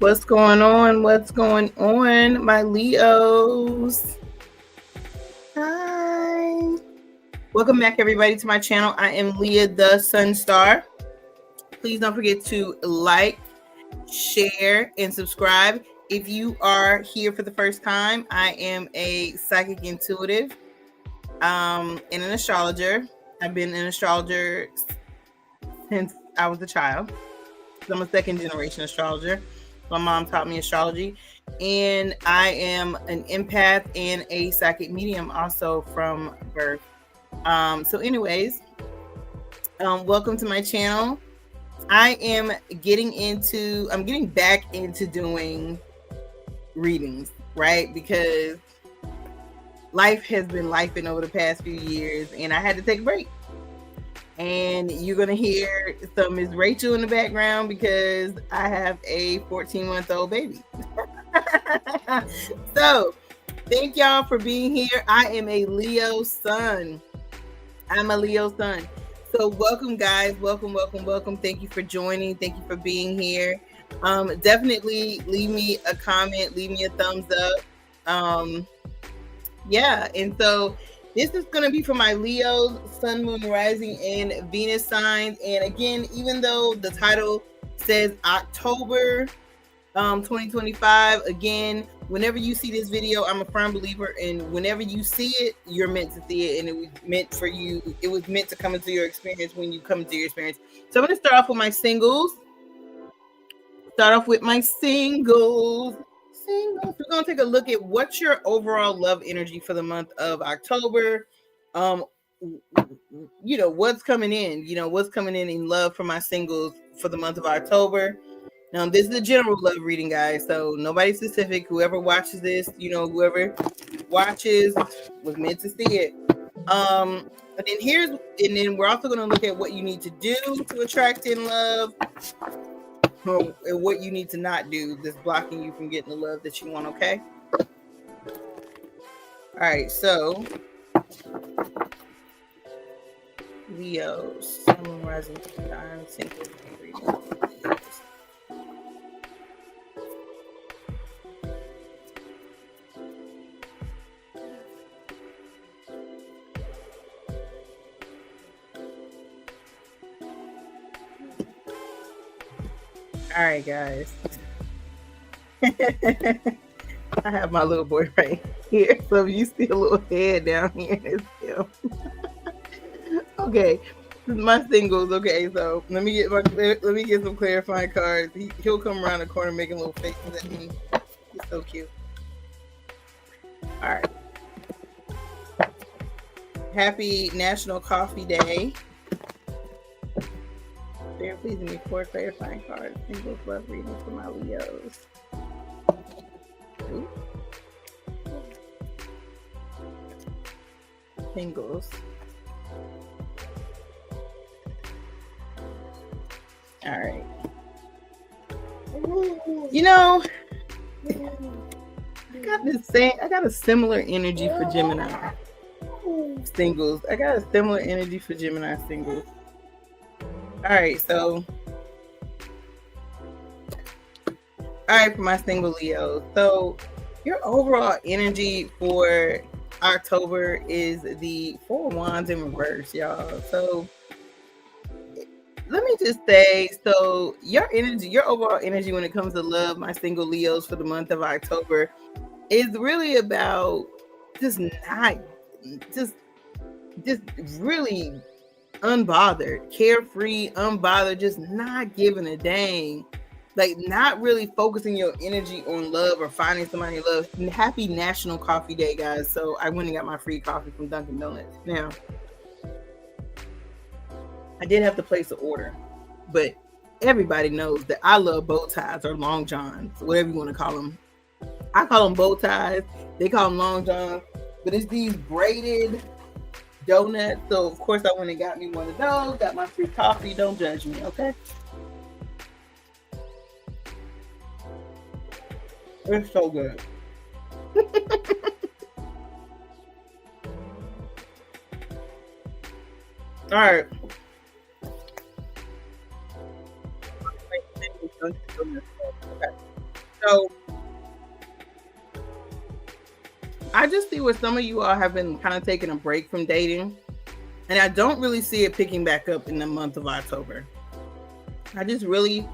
What's going on? What's going on, my Leos? Hi. Welcome back, everybody, to my channel. I am Leah the Sun Star. Please don't forget to like, share, and subscribe. If you are here for the first time, I am a psychic intuitive and an astrologer. I've been an astrologer since I was a child. I'm a second generation astrologer. My mom taught me astrology, and I am an empath and a psychic medium also from birth. So anyways, welcome to my channel. I'm getting back into doing readings, right? Because life has been lifing over the past few years, and I had to take a break. And you're going to hear some Miss Rachel in the background because I have a 14-month-old baby. So thank y'all for being here. I am a Leo sun. I'm a Leo sun. So welcome, guys. Welcome. Thank you for joining. Thank you for being here. Definitely leave me a comment. Leave me a thumbs up. Yeah. And so this is going to be for my Leo, Sun, Moon, Rising, and Venus signs. And again, even though the title says October 2025, again, whenever you see this video, I'm a firm believer, and whenever you see it, you're meant to see it, and it was meant for you. It was meant to come into your experience when you come into your experience. So I'm going to start off with my singles. We're going to take a look at what's your overall love energy for the month of October. What's coming in love for my singles for the month of October. Now, this is a general love reading, guys, so nobody specific. Whoever watches this, whoever watches was meant to see it. And then we're also going to look at what you need to do to attract in love, and what you need to not do that's blocking you from getting the love that you want. Okay. All right. So, Leo, Sun, Rising, Sign, Single, reading. All right, guys. I have my little boy right here. So if you see a little head down here, it's him. Okay, this is my singles. Okay, so let me get some clarifying cards. He'll come around the corner making little faces at me. He's so cute. All right. Happy National Coffee Day. Very pleasing me for clarifying cards. Singles love reading for my Leos. Ooh. Singles. All right. I got a similar energy for Gemini singles. All right, so for my single Leo. So your overall energy for October is the Four of Wands in reverse, y'all. So let me just say, so your overall energy when it comes to love, my single Leos, for the month of October is really about just really unbothered, carefree, unbothered, just not giving a dang, like not really focusing your energy on love or finding somebody you love. Happy National Coffee Day, guys. So I went and got my free coffee from Dunkin' Donuts. Now, I did have to place an order, but everybody knows that I love bow ties or long johns, whatever you want to call them. I call them bow ties. They call them long johns, but it's these braided donuts. So of course I went and got me one of those, got my free coffee. Don't judge me, okay? It's so good. All right. Okay. So I just see where some of you all have been kind of taking a break from dating. And I don't really see it picking back up in the month of October. I just really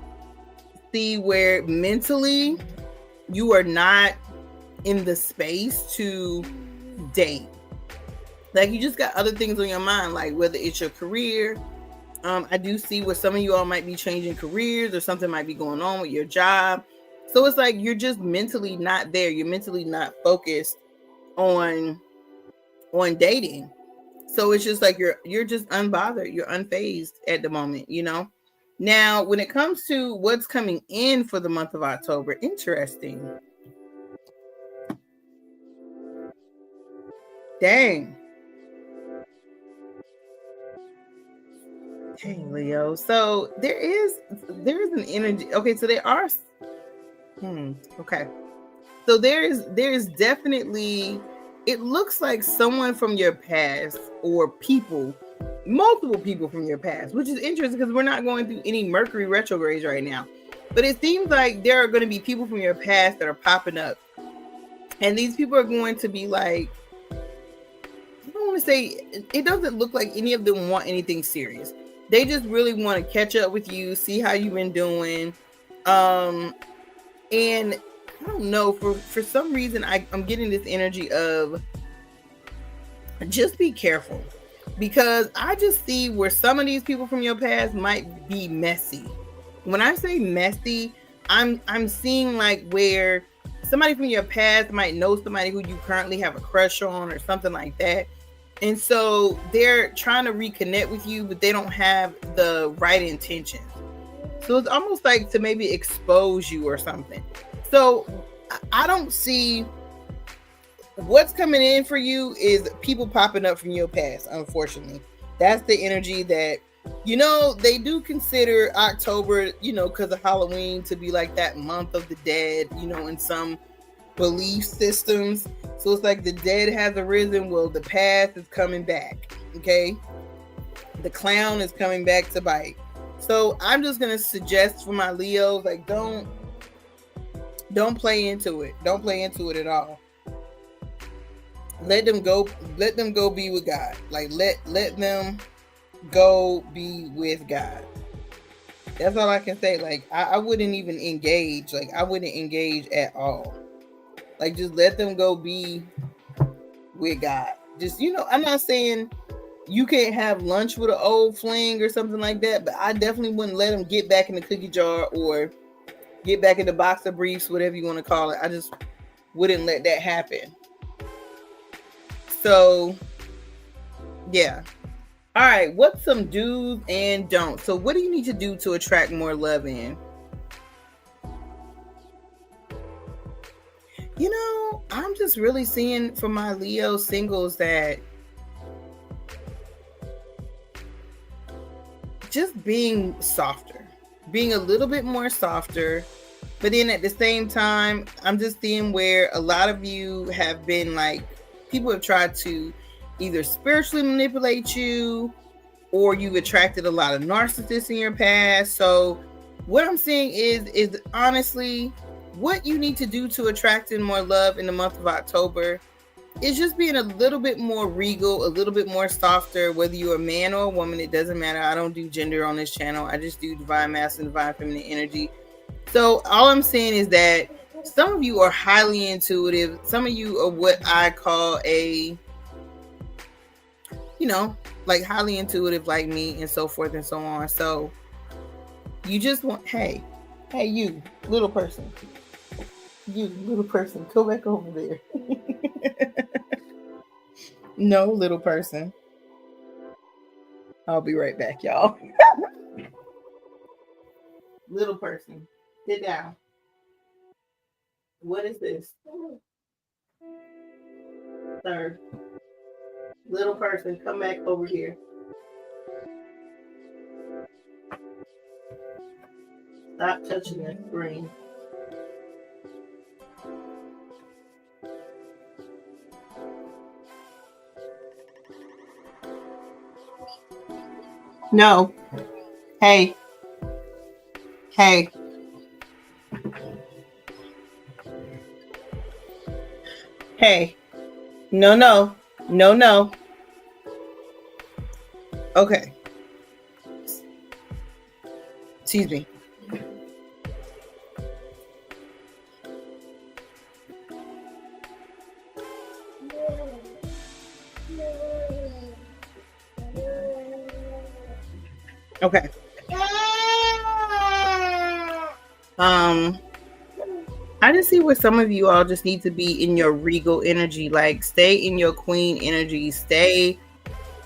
see where mentally you are not in the space to date. Like you just got other things on your mind, like whether it's your career. I do see where some of you all might be changing careers or something might be going on with your job. So it's like you're just mentally not there. You're mentally not focused on dating. So it's just like you're just unbothered. You're unfazed at the moment, you know. Now, when it comes to what's coming in for the month of October, interesting. Dang, Leo. So there is an energy. Okay, so there are. Okay, so there is definitely. It looks like someone from your past or people, multiple people from your past, which is interesting because we're not going through any Mercury retrogrades right now. But it seems like there are going to be people from your past that are popping up. And these people are going to be like, I don't want to say, it doesn't look like any of them want anything serious. They just really want to catch up with you, see how you've been doing. And I don't know, for some reason, I'm getting this energy of just be careful, because I just see where some of these people from your past might be messy. When I say messy, I'm seeing like where somebody from your past might know somebody who you currently have a crush on or something like that. And so they're trying to reconnect with you, but they don't have the right intentions. So it's almost like to maybe expose you or something. So I don't see what's coming in for you is people popping up from your past. Unfortunately, that's the energy that, you know, they do consider October, you know, because of Halloween, to be like that month of the dead, you know, in some belief systems. So it's like the dead has arisen. Well, the past is coming back. Okay. The clown is coming back to bite. So I'm just going to suggest for my Leos, like, don't play into it. Don't play into it at all. Let them go be with God. Like let them go be with God. That's all I can say. Like I wouldn't even engage. Like I wouldn't engage at all. Like just let them go be with God. Just, you know, I'm not saying you can't have lunch with an old fling or something like that, but I definitely wouldn't let them get back in the cookie jar or get back in the box of briefs, whatever you want to call it. I just wouldn't let that happen. So, yeah. All right. What's some do's and don'ts? So, what do you need to do to attract more love in? You know, I'm just really seeing for my Leo singles that just being softer, being a little bit more softer. But then at the same time, I'm just seeing where a lot of you have been like, people have tried to either spiritually manipulate you, or you've attracted a lot of narcissists in your past. So what I'm seeing is honestly, what you need to do to attract in more love in the month of October is just being a little bit more regal, a little bit more softer, whether you're a man or a woman, it doesn't matter. I don't do gender on this channel. I just do divine masculine, divine feminine energy. So all I'm saying is that some of you are highly intuitive. Some of you are what I call a, you know, like highly intuitive like me and so forth and so on. So you just want, hey, you little person, go back over there. No, little person. I'll be right back, y'all. Little person, sit down. What is this? Sir. Little person, come back over here. Stop touching that screen. No. Hey. Hey, no, no, no, no. Okay. Excuse me. Okay. I just see where some of you all just need to be in your regal energy, like stay in your queen energy, stay.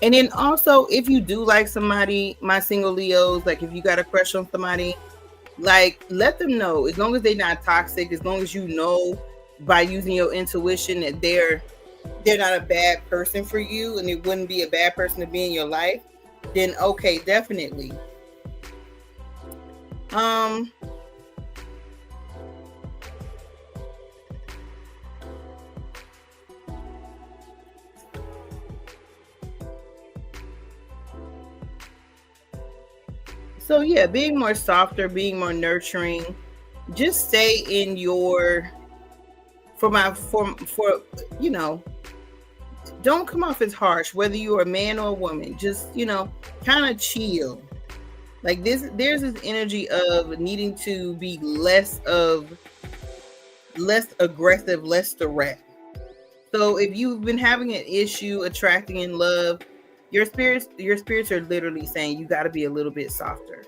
And then also, if you do like somebody, my single Leos, like if you got a crush on somebody, like let them know. As long as they're not toxic, as long as you know by using your intuition that they're not a bad person for you, and it wouldn't be a bad person to be in your life, then okay, definitely. So yeah, being more softer, being more nurturing, just stay in your for you know, don't come off as harsh, whether you're a man or a woman. Just, you know, kind of chill. Like there's this energy of needing to be less aggressive, less direct. So if you've been having an issue attracting in love, your spirits are literally saying you got to be a little bit softer.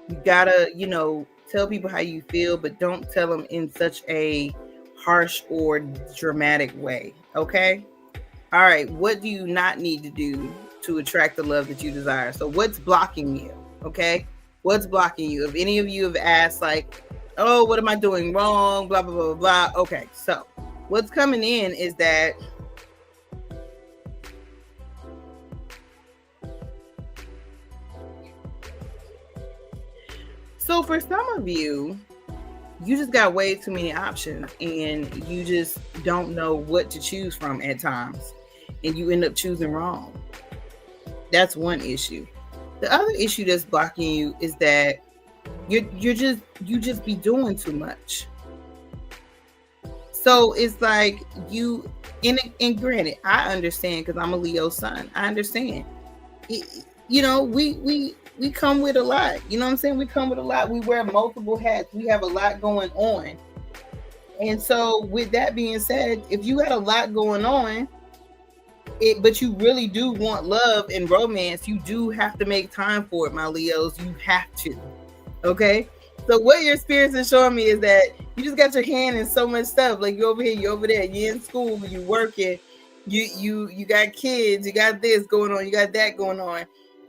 You gotta, you know, tell people how you feel, but don't tell them in such a harsh or dramatic way. Okay. All right. What do you not need to do to attract the love that you desire? So what's blocking you? Okay. What's blocking you? If any of you have asked, like, oh, what am I doing wrong? Blah, blah, blah, blah, blah. Okay. So what's coming in is that so for some of you, you just got way too many options and you just don't know what to choose from at times, and you end up choosing wrong. That's one issue. The other issue that's blocking you is that you just be doing too much. So it's like you, and granted, I understand because I'm a Leo sun. I understand. You know, we come with a lot. You know what I'm saying? We come with a lot. We wear multiple hats. We have a lot going on. And so with that being said, if you got a lot going on, but you really do want love and romance, you do have to make time for it, my Leos. You have to. Okay? So what your spirits are showing me is that you just got your hand in so much stuff. Like you're over here, you're over there, you're in school, you're working, you got kids, you got this going on, you got that going on.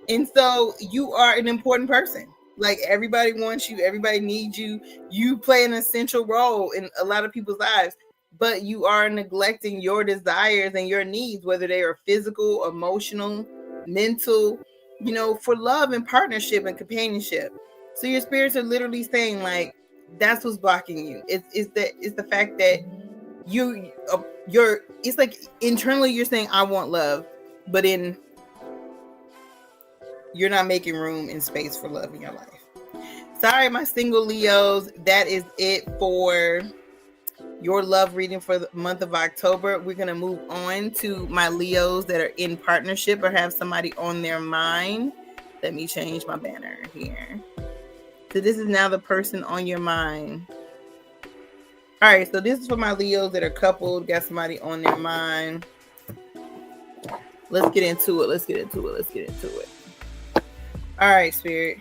And so you are an important person. Like everybody wants you, everybody needs you. You play an essential role in a lot of people's lives, but you are neglecting your desires and your needs, whether they are physical, emotional, mental, you know, for love and partnership and companionship. So your spirits are literally saying, like, that's what's blocking you. It's the fact that you're it's like internally you're saying I want love, but you're not making room and space for love in your life. Sorry, my single Leos. That is it for your love reading for the month of October. We're going to move on to my Leos that are in partnership or have somebody on their mind. Let me change my banner here. So this is now the person on your mind. All right, so this is for my Leos that are coupled, got somebody on their mind. Let's get into it. All right, Spirit.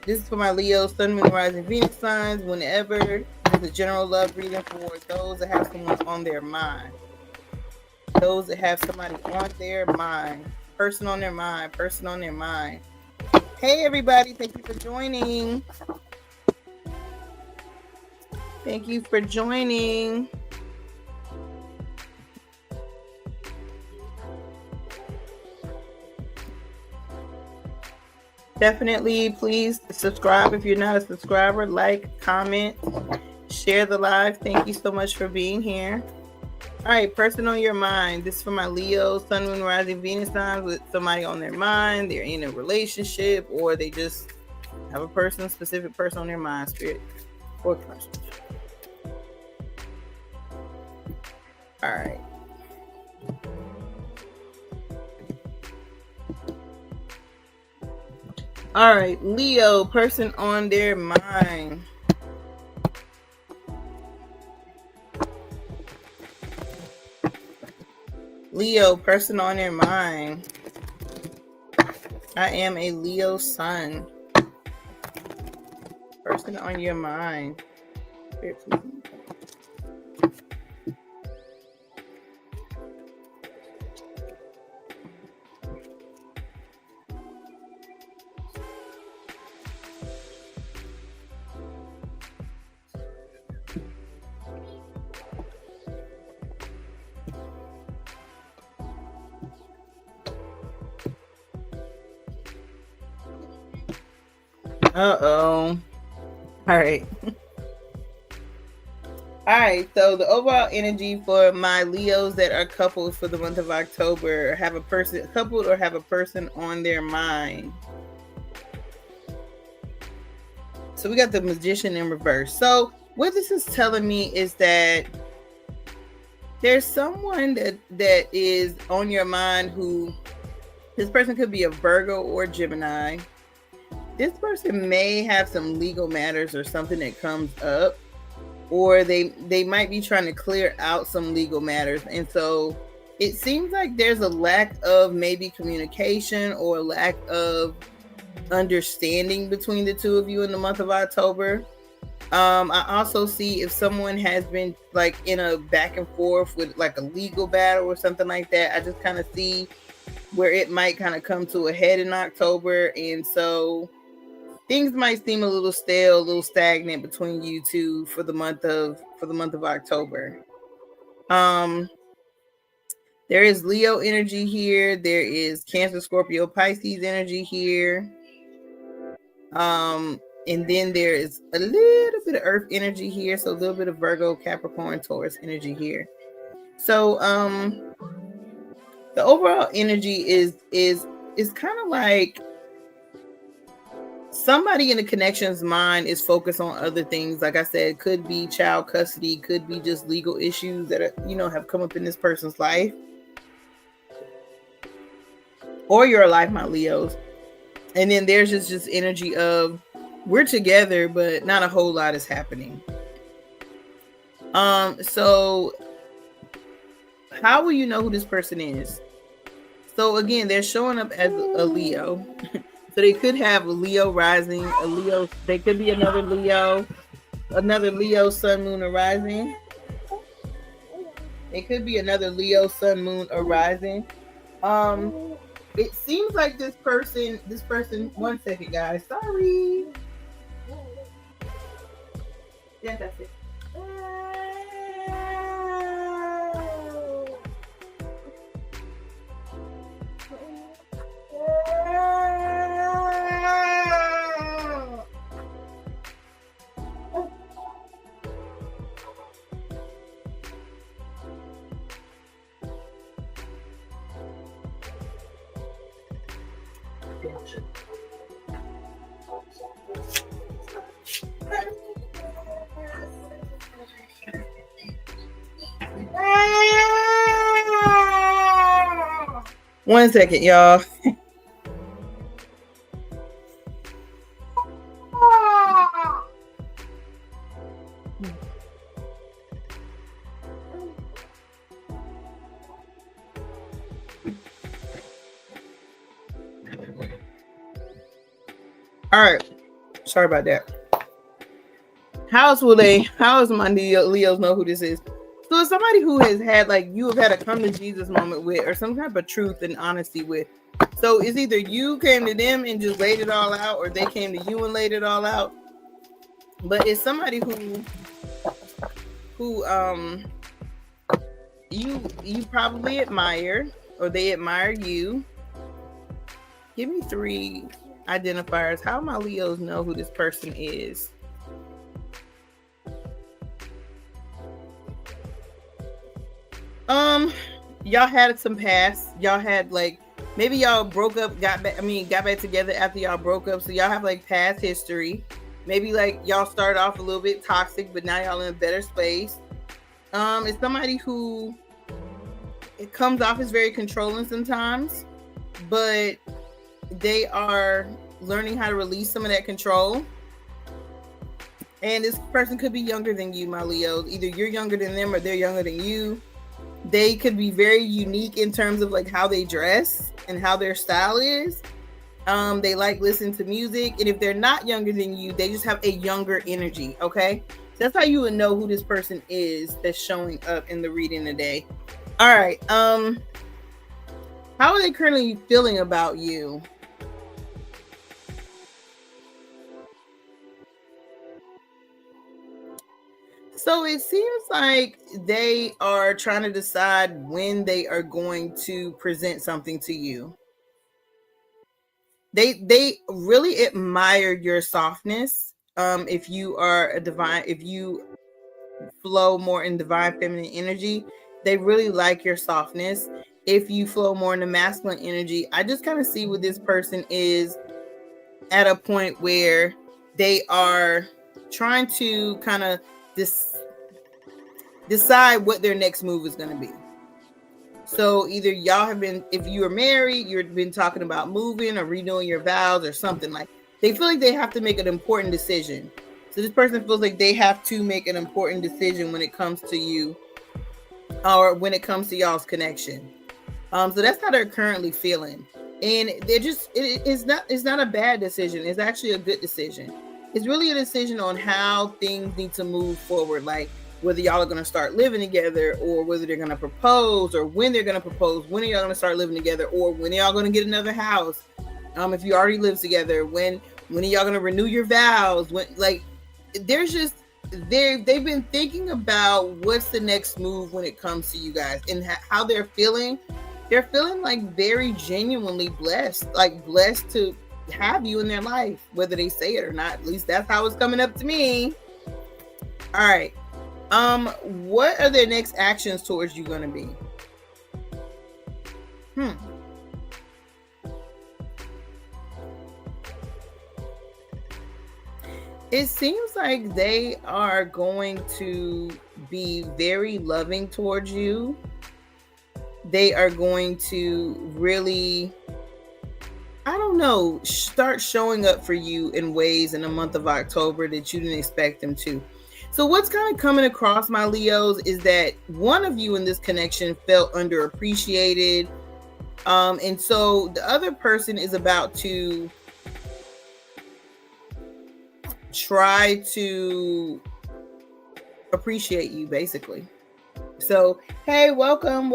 This is for my Leo, Sun, Moon, Rising, Venus signs. Whenever there's a general love reading for those that have someone on their mind. Those that have somebody on their mind. Person on their mind. Hey, everybody. Thank you for joining. Definitely, please subscribe if you're not a subscriber. Like, comment, share the live. Thank you so much for being here. All right, person on your mind. This is for my Leo, Sun, Moon, Rising, Venus signs with somebody on their mind. They're in a relationship or they just have a specific person on their mind, Spirit. 4 questions. All right. All right, Leo, person on their mind. Leo, person on their mind. I am a Leo sun. Person on your mind. Uh-oh. All right. All right, so the overall energy for my Leos that are coupled for the month of October, have a person coupled or have a person on their mind. So we got the Magician in reverse. So what this is telling me is that there's someone that is on your mind who, this person could be a Virgo or Gemini. This person may have some legal matters or something that comes up, or they might be trying to clear out some legal matters. And so it seems like there's a lack of maybe communication or a lack of understanding between the two of you in the month of October. I also see if someone has been like in a back and forth with like a legal battle or something like that. I just kind of see where it might kind of come to a head in October. And so things might seem a little stale, a little stagnant between you two for the month of October. There is Leo energy here. There is Cancer, Scorpio, Pisces energy here. And then there is a little bit of Earth energy here, so a little bit of Virgo, Capricorn, Taurus energy here. So the overall energy is kind of like somebody in the connection's mind is focused on other things. Like I said, could be child custody, could be just legal issues that are, have come up in this person's life or your life, my Leos. And then there's just energy of we're together, but not a whole lot is happening. So how will you know who this person is? So again, they're showing up as a Leo. So they could have a Leo rising, a Leo. They could be another Leo sun, moon, or rising. It could be another Leo sun, moon, or rising. It seems like this person. 1 second, guys. Sorry. Yeah, that's it. One second, y'all. All right. Sorry about that. How else my Leos know who this is? So it's somebody who has had, like, you have had a come to Jesus moment with, or some type of truth and honesty with. So it's either you came to them and just laid it all out, or they came to you and laid it all out. But it's somebody who you probably admire, or they admire you. Give me 3 identifiers. How my Leos know who this person is? Y'all had some past. Y'all had, like, maybe y'all broke up, got back together after y'all broke up. So y'all have, like, past history. Maybe, like, y'all started off a little bit toxic, but now y'all in a better space. It's somebody who it comes off as very controlling sometimes, but they are learning how to release some of that control. And this person could be younger than you, my Leos. Either you're younger than them or they're younger than you. They could be very unique in terms of like how they dress and how their style is. They like listening to music. And if they're not younger than you, they just have a younger energy. Okay. So that's how you would know who this person is that's showing up in the reading today. All right. How are they currently feeling about you? So it seems like they are trying to decide when they are going to present something to you. They really admire your softness. If you are if you flow more in divine feminine energy, they really like your softness. If you flow more in the masculine energy, I just kind of see what this person is at a point where they are trying to kind of decide what their next move is going to be. So either y'all have been, if you are married, you've been talking about moving or renewing your vows or something. Like they feel like they have to make an important decision. So this person feels like they have to make an important decision when it comes to you or when it comes to y'all's connection. So that's how they're currently feeling. And they're just, it's not a bad decision. It's actually a good decision. It's really a decision on how things need to move forward. Like whether y'all are going to start living together or whether they're going to propose or when they're going to propose, when are y'all going to start living together or when are y'all going to get another house? If you already live together, when are y'all going to renew your vows? When, like, there's just, they've been thinking about what's the next move when it comes to you guys and how they're feeling. They're feeling like very genuinely blessed, like blessed to have you in their life, whether they say it or not. At least that's how it's coming up to me. All right. What are their next actions towards you going to be? It seems like they are going to be very loving towards you. They are going to really, I don't know, start showing up for you in ways in the month of October that you didn't expect them to. So what's kind of coming across, my Leos, is that one of you in this connection felt underappreciated. And so the other person is about to try to appreciate you, basically. So, hey, welcome.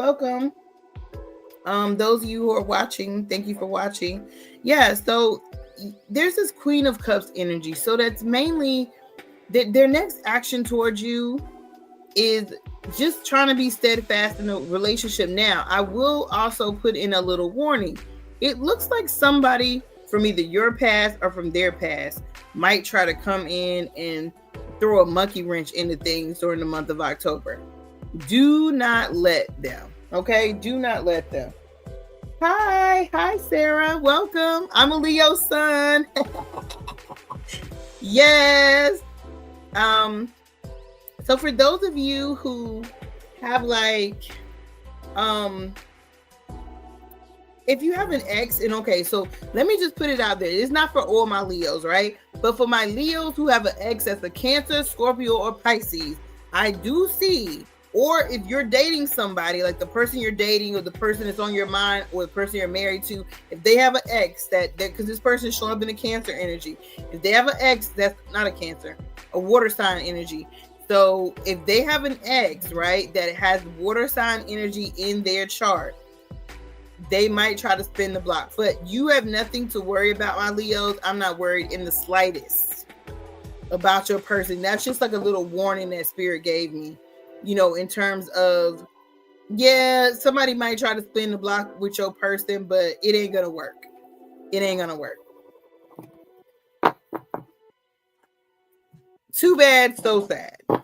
Those of you who are watching, thank you for watching. Yeah, so there's this Queen of Cups energy. So that's mainly their next action towards you is just trying to be steadfast in a relationship. Now, I will also put in a little warning. It looks like somebody from either your past or from their past might try to come in and throw a monkey wrench into things during the month of October. Do not let them. Okay? Do not let them. Hi, Sarah. Welcome. I'm a Leo sun. Yes. So for those of you who have like, if you have an ex, and okay, so let me just put it out there. It's not for all my Leos, right? But for my Leos who have an ex that's a Cancer, Scorpio, or Pisces, I do see, or if you're dating somebody, like the person you're dating or the person that's on your mind or the person you're married to, if they have an ex that because this person is showing up in a Cancer energy. If they have an ex that's not a Cancer, a water sign energy. So if they have an ex, right, that has water sign energy in their chart, they might try to spin the block. But you have nothing to worry about, my Leos. I'm not worried in the slightest about your person. That's just like a little warning that Spirit gave me, you know, in terms of, yeah, somebody might try to spin the block with your person, but it ain't gonna work. It ain't gonna work. Too bad, so sad. All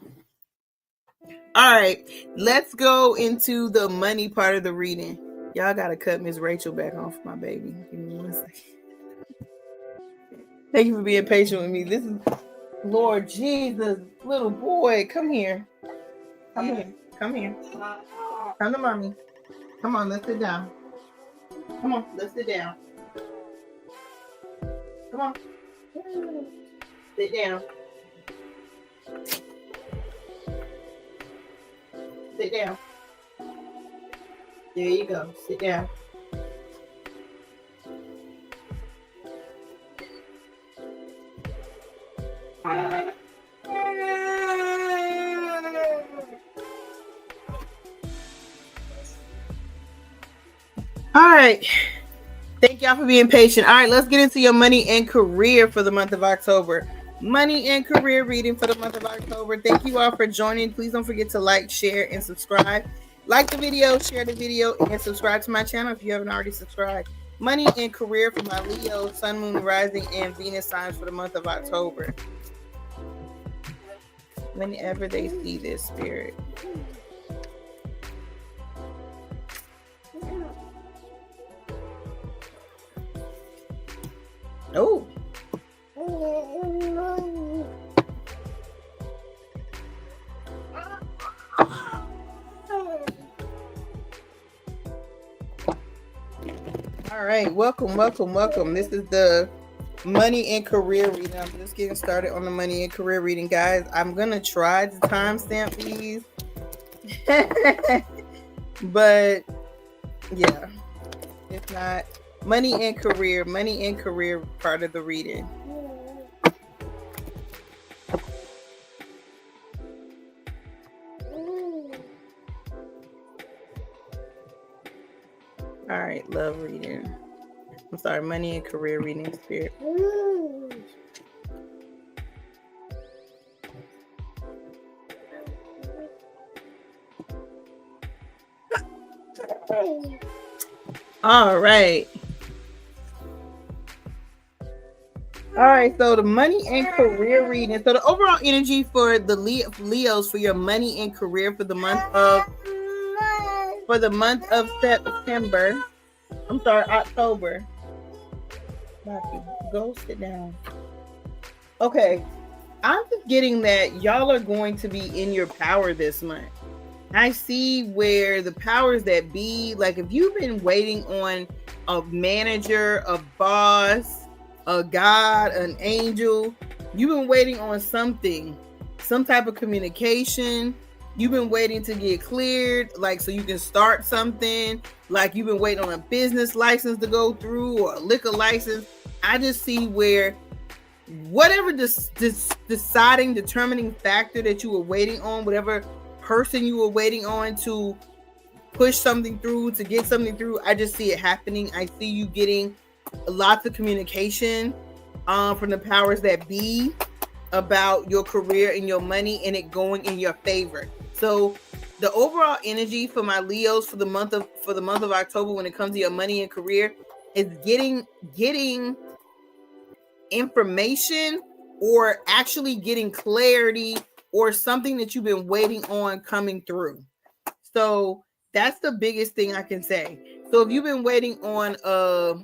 right, let's go into the money part of the reading. Y'all gotta cut Miss Rachel back on for my baby. Give me 1 second. Thank you for being patient with me. This is Lord Jesus, little boy. Come here. Come here. Come to mommy. Come on, let's sit down. Come on, let's sit down. Come on. Sit down. Sit down. There you go. Sit down. All right. Thank y'all for being patient. All right, let's get into your money and career for the month of October. Money and career reading for the month of October. Thank you all for joining. Please don't forget to like, share, and subscribe. Like the video, share the video, and subscribe to my channel if you haven't already subscribed. Money and career for my Leo, Sun, Moon, Rising, and Venus signs for the month of October. Whenever they see this, Spirit. Oh. All right, welcome. This is the money and career reading. I'm just getting started on the money and career reading, guys. I'm gonna try to timestamp these, but yeah, if not, money and career part of the reading. All right, love reading. I'm sorry, money and career reading, Spirit. All right. All right, so the money and career reading. So the overall energy for the Leos for your money and career for the month of September. I'm sorry, October. Go sit down. Okay, I'm just getting that y'all are going to be in your power this month. I see where the powers that be, like if you've been waiting on a manager, a boss, a God, an angel, you've been waiting on something, some type of communication. You've been waiting to get cleared, like so you can start something, like you've been waiting on a business license to go through or a liquor license. I just see where whatever determining factor that you were waiting on, whatever person you were waiting on to push something through, to get something through, I just see it happening. I see you getting lots of communication from the powers that be about your career and your money, and it going in your favor. So the overall energy for my Leos for the month of October when it comes to your money and career is getting information or actually getting clarity or something that you've been waiting on coming through. So that's the biggest thing I can say. So if you've been waiting on a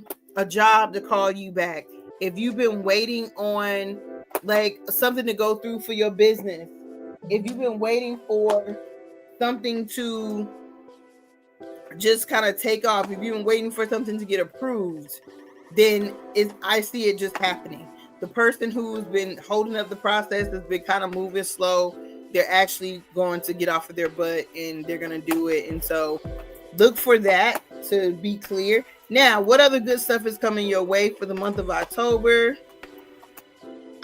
job to call you back, if you've been waiting on like something to go through for your business, if you've been waiting for something to just kind of take off, if you've been waiting for something to get approved, then I see it just happening. The person who's been holding up the process has been kind of moving slow. They're actually going to get off of their butt and they're going to do it. And so look for that to be clear. Now, what other good stuff is coming your way for the month of October?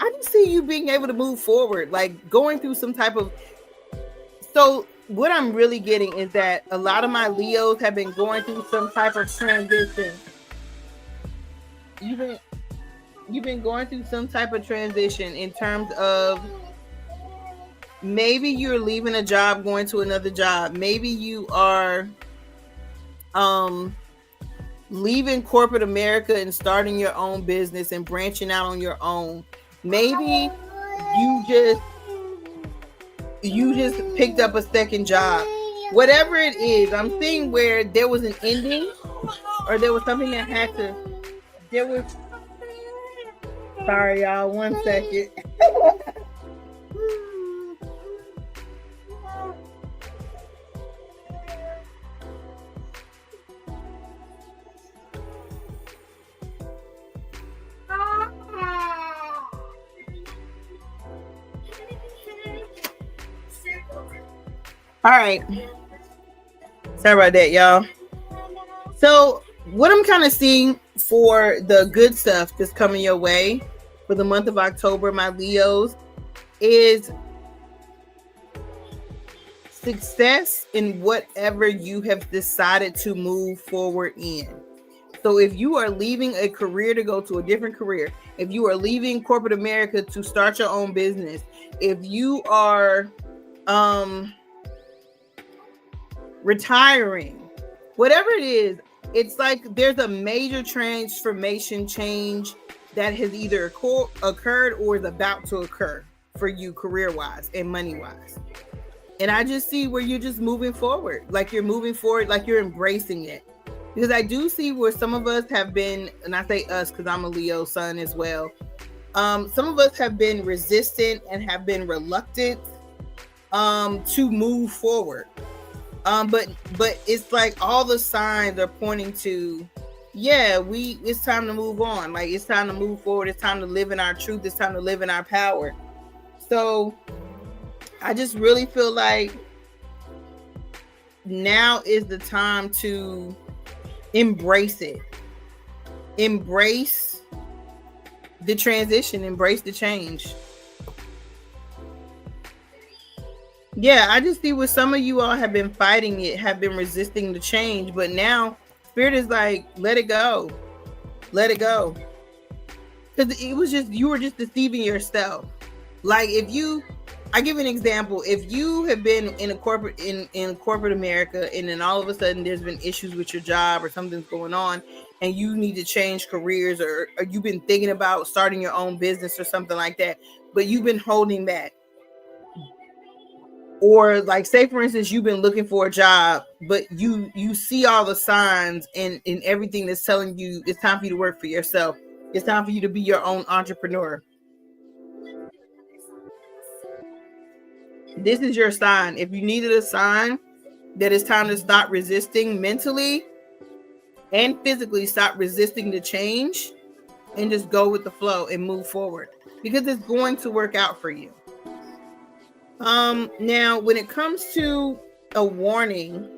I can see you being able to move forward, like going through some type of. So what I'm really getting is that a lot of my Leos have been going through some type of transition. You've been going through some type of transition in terms of maybe you're leaving a job, going to another job. Maybe you are leaving corporate America and starting your own business and branching out on your own. Maybe you just picked up a second job. Whatever it is, I'm seeing where there was an ending or there was something that had to. Sorry, y'all. 1 second. All right. Sorry about that, y'all. So, what I'm kind of seeing for the good stuff that's coming your way for the month of October, my Leos, is success in whatever you have decided to move forward in. So if you are leaving a career to go to a different career, if you are leaving corporate America to start your own business, if you are retiring, whatever it is, it's like there's a major transformation change that has either occurred or is about to occur for you career-wise and money-wise. And I just see where you're just moving forward, like you're moving forward, like you're embracing it. Because I do see where some of us have been, and I say us because I'm a Leo sun as well. Some of us have been resistant and have been reluctant to move forward. But it's like all the signs are pointing to, yeah, it's time to move on. Like it's time to move forward. It's time to live in our truth. It's time to live in our power. So I just really feel like now is the time to embrace it. Embrace the transition. Embrace the change. Yeah, I just see where some of you all have been fighting it, have been resisting the change, but now Spirit is like, let it go. Let it go. Because it was just, you were just deceiving yourself. Like I give an example. If you have been in a corporate in corporate America, and then all of a sudden there's been issues with your job or something's going on, and you need to change careers, or you've been thinking about starting your own business or something like that, but you've been holding back. Or like, say for instance, you've been looking for a job, but you see all the signs and everything that's telling you it's time for you to work for yourself. It's time for you to be your own entrepreneur. This is your sign. If you needed a sign that it's time to stop resisting mentally and physically, stop resisting the change and just go with the flow and move forward, because it's going to work out for you. Now when it comes to a warning,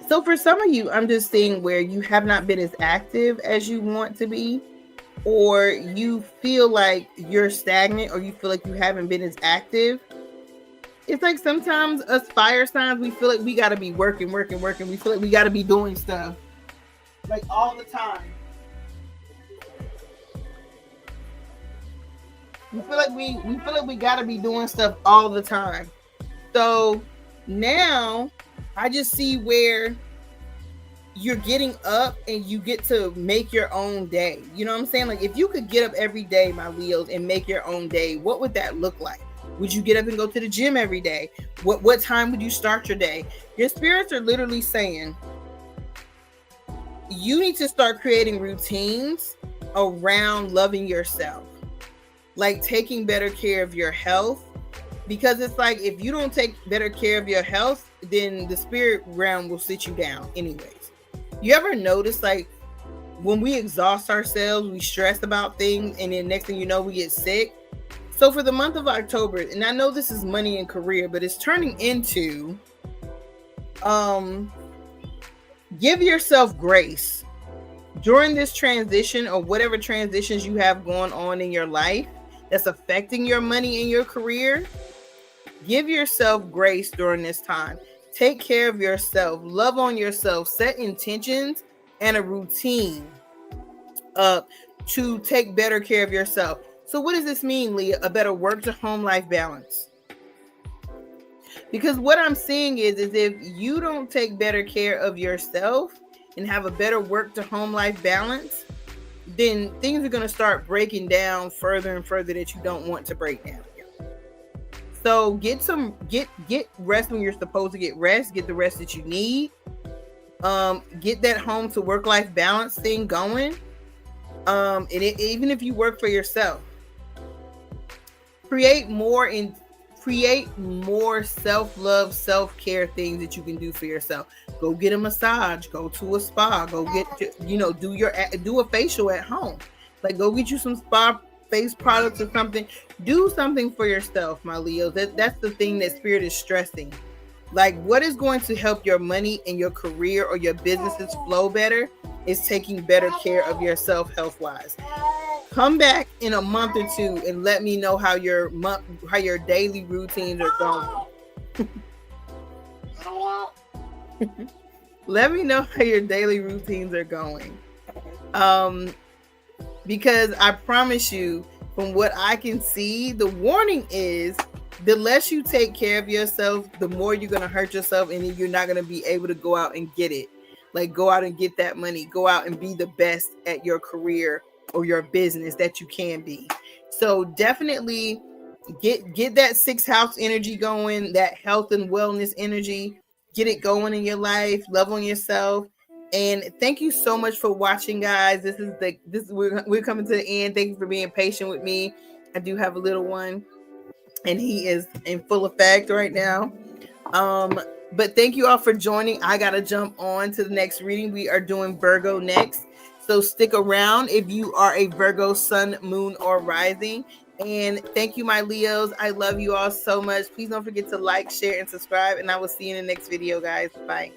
so for some of you, I'm just seeing where you have not been as active as you want to be, or you feel like you're stagnant, or you feel like you haven't been as active. It's like sometimes us fire signs, we feel like we got to be working. We feel like we got to be doing stuff like all the time. We feel like we got to be doing stuff all the time. So now I just see where you're getting up and you get to make your own day. You know what I'm saying? Like if you could get up every day, my Leos, and make your own day, what would that look like? Would you get up and go to the gym every day? What time would you start your day? Your spirits are literally saying you need to start creating routines around loving yourself, like taking better care of your health. Because it's like, if you don't take better care of your health, then the spirit realm will sit you down anyways. You ever notice, like, when we exhaust ourselves, we stress about things, and then next thing you know, we get sick? So for the month of October, and I know this is money and career, but it's turning into, give yourself grace during this transition, or whatever transitions you have going on in your life that's affecting your money and your career. Give yourself grace during this time. Take care of yourself. Love on yourself. Set intentions and a routine to take better care of yourself. So what does this mean, Leah? A better work to home life balance. Because what I'm seeing is if you don't take better care of yourself and have a better work to home life balance, then things are going to start breaking down further and further that you don't want to break down. So get rest when you're supposed to get rest. Get the rest that you need. Get that home to work life balance thing going. Even if you work for yourself, create more self-love, self-care things that you can do for yourself. Go get a massage, go to a spa, go get, do a facial at home. Like, go get you some spa face products or something. Do something for yourself, my Leos. That's the thing that Spirit is stressing. Like, what is going to help your money and your career or your businesses flow better is taking better care of yourself health wise. Come back in a month or two and let me know how your daily routines are going. Let me know how your daily routines are going. Because I promise you, from what I can see, the warning is the less you take care of yourself, the more you're going to hurt yourself, and then you're not going to be able to go out and get it. Like, go out and get that money. Go out and be the best at your career or your business that you can be. So definitely get that 6th house energy going, that health and wellness energy. Get it going in your life. Love on yourself. And thank you so much for watching, guys. We're coming to the end. Thank you for being patient with me. I do have a little one, and he is in full effect right now. But thank you all for joining. I gotta jump on to the next reading. We are doing Virgo next, so stick around if you are a Virgo sun, moon, or rising. And thank you, my Leos. I love you all so much. Please don't forget to like, share, and subscribe, and I will see you in the next video, guys. Bye.